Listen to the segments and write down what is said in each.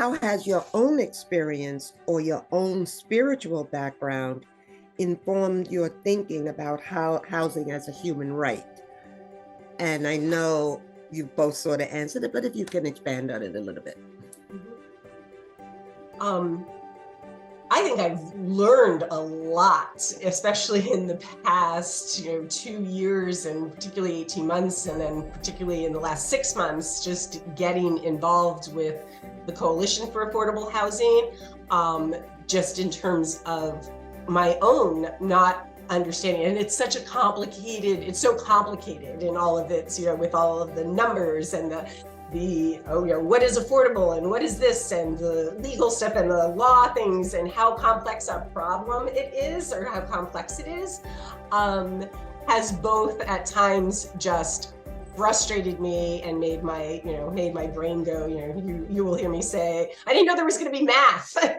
how has your own experience or your own spiritual background informed your thinking about how housing as a human right? And I know you both sort of answered it, but if you can expand on it a little bit. I think I've learned a lot, especially in the past, 2 years and particularly 18 months, and then particularly in the last 6 months, just getting involved with the Coalition for Affordable Housing, just in terms of my own not understanding. And it's so complicated in all of its, with all of the numbers and what is affordable and what is this and the legal stuff and the law things and how complex a problem it is or how complex it is, has both at times just frustrated me and made my brain go, you will hear me say, I didn't know there was going to be math. I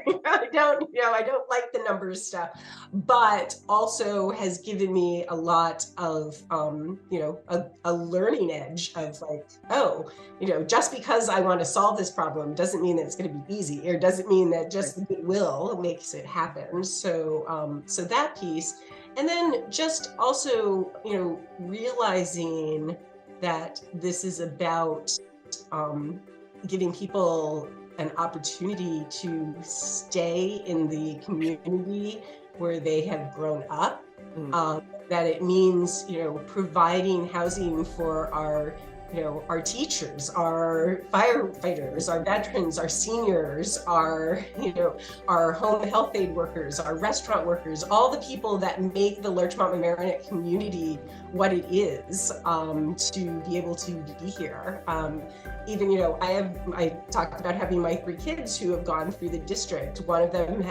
don't like the numbers stuff, but also has given me a lot of, a learning edge of like, just because I want to solve this problem doesn't mean that it's going to be easy, or doesn't mean that just the goodwill makes it happen. So that piece. And then just also, realizing that this is about giving people an opportunity to stay in the community where they have grown up, that it means, providing housing for our teachers, our firefighters, our veterans, our seniors, our home health aid workers, our restaurant workers, all the people that make the Larchmont Mamaroneck community what it is, to be able to be here. Even, I talked about having my 3 kids who have gone through the district. One of them,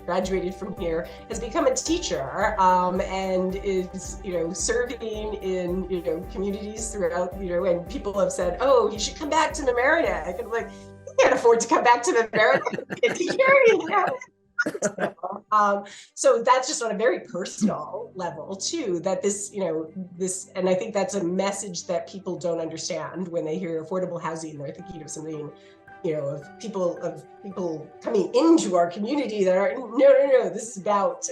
graduated from here, has become a teacher, and is, serving in, communities throughout, and people have said, oh, you should come back to Mamaroneck. And I'm like, you can't afford to come back to Mamaroneck. So that's just on a very personal level too, that this, and I think that's a message that people don't understand when they hear affordable housing. They're thinking of something, of people coming into our community that are, no, this is about,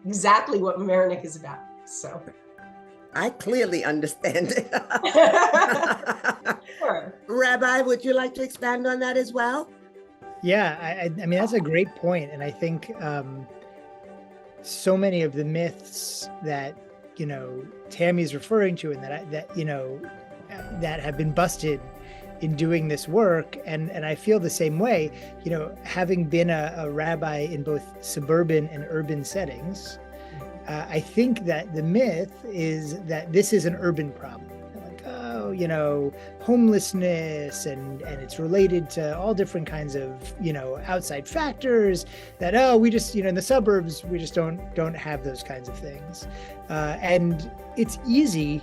exactly what Mamaroneck is about. So I clearly understand it. Sure. Rabbi, would you like to expand on that as well? Yeah, I mean, that's a great point. And I think so many of the myths that, Tammy's referring to and that have been busted in doing this work. And I feel the same way, having been a rabbi in both suburban and urban settings, I think that the myth is that this is an urban problem. Like, homelessness and it's related to all different kinds of, outside factors that, we just, in the suburbs, we just don't have those kinds of things. And it's easy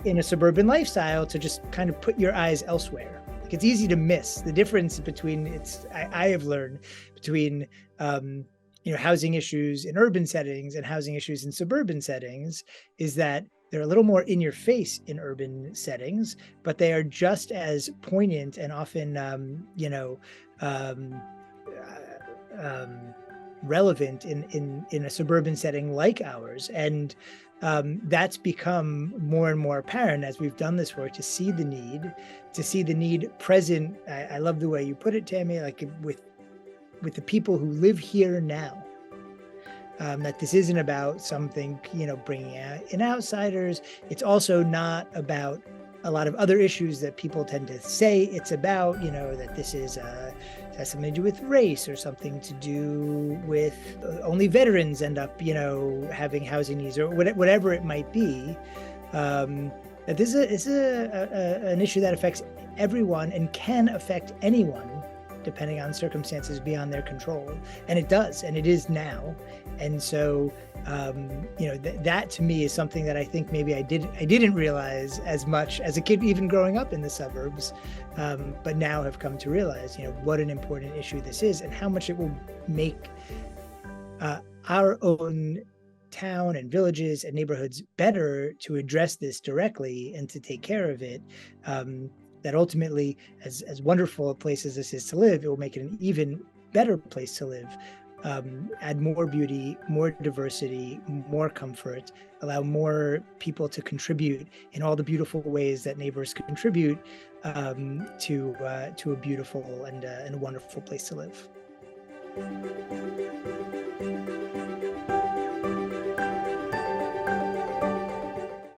in a suburban lifestyle to just kind of put your eyes elsewhere. Like, it's easy to miss the difference between I have learned between, housing issues in urban settings and housing issues in suburban settings is that they're a little more in your face in urban settings, but they are just as poignant and often, relevant in a suburban setting like ours. And that's become more and more apparent as we've done this work, to see the need present. I love the way you put it, Tammy, like with the people who live here now. That this isn't about something, bringing in outsiders. It's also not about a lot of other issues that people tend to say it's about, that this is has something to do with race or something to do with only veterans end up, having housing needs or whatever it might be. That this is an issue that affects everyone and can affect anyone depending on circumstances beyond their control. And it does, and it is now. And so, that to me is something that I think maybe I didn't realize as much as a kid, even growing up in the suburbs, but now have come to realize, what an important issue this is and how much it will make our own town and villages and neighborhoods better to address this directly and to take care of it. that ultimately, as wonderful a place as this is to live, it will make it an even better place to live. Add more beauty, more diversity, more comfort, allow more people to contribute in all the beautiful ways that neighbors contribute to a beautiful and a wonderful place to live.